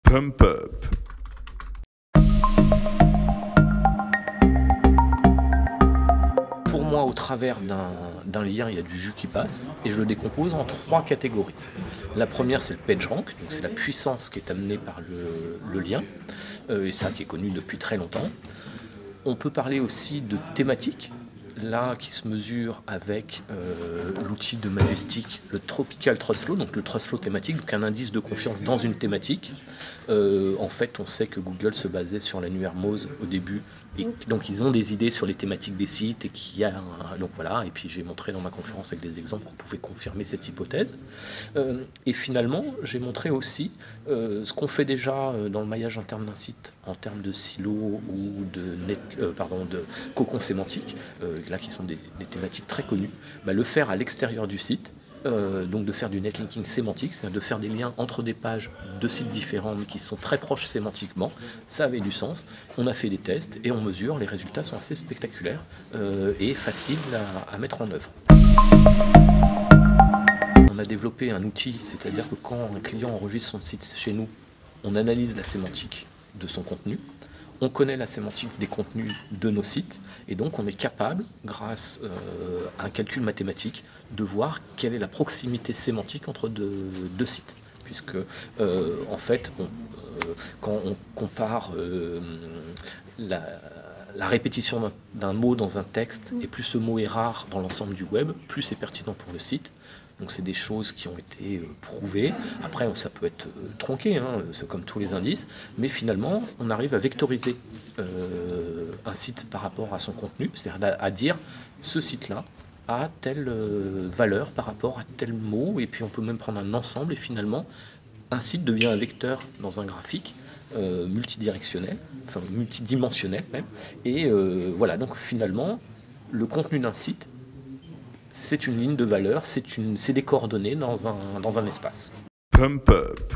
Pump Up. Pour moi, au travers d'un lien, il y a du jus qui passe, et je le décompose en 3 catégories. La première, c'est le PageRank, donc c'est la puissance qui est amenée par le lien, et ça qui est connu depuis très longtemps. On peut parler aussi de thématique, là qui se mesure avec l'outil de Majestic, le Tropical Trust Flow, donc le Trust Flow thématique, donc un indice de confiance dans une thématique. En fait, on sait que Google se basait sur l'annuaire Moz au début, et donc ils ont des idées sur les thématiques des sites, et qu'il y a donc voilà. Et puis j'ai montré dans ma conférence avec des exemples qu'on pouvait confirmer cette hypothèse. Et finalement, j'ai montré aussi ce qu'on fait déjà dans le maillage interne d'un site en termes de silos ou de cocon sémantique, là qui sont des thématiques très connues. Le faire à l'extérieur du site. Donc de faire du netlinking sémantique, c'est-à-dire de faire des liens entre des pages de sites différents mais qui sont très proches sémantiquement, ça avait du sens. On a fait des tests et on mesure, les résultats sont assez spectaculaires et faciles à mettre en œuvre. On a développé un outil, c'est-à-dire que quand un client enregistre son site chez nous, on analyse la sémantique de son contenu. On connaît la sémantique des contenus de nos sites, et donc on est capable, grâce à un calcul mathématique, de voir quelle est la proximité sémantique entre deux sites. Puisque, en fait, quand on compare la répétition d'un mot dans un texte, et plus ce mot est rare dans l'ensemble du web, plus c'est pertinent pour le site. Donc c'est des choses qui ont été prouvées. Après, ça peut être tronqué, c'est comme tous les indices, mais finalement, on arrive à vectoriser un site par rapport à son contenu, c'est-à-dire à dire ce site-là a telle valeur par rapport à tel mot, et puis on peut même prendre un ensemble, et finalement, un site devient un vecteur dans un graphique multidirectionnel, enfin multidimensionnel même, et voilà, donc finalement, le contenu d'un site, c'est une ligne de valeur, c'est des coordonnées dans un espace. Pump Up.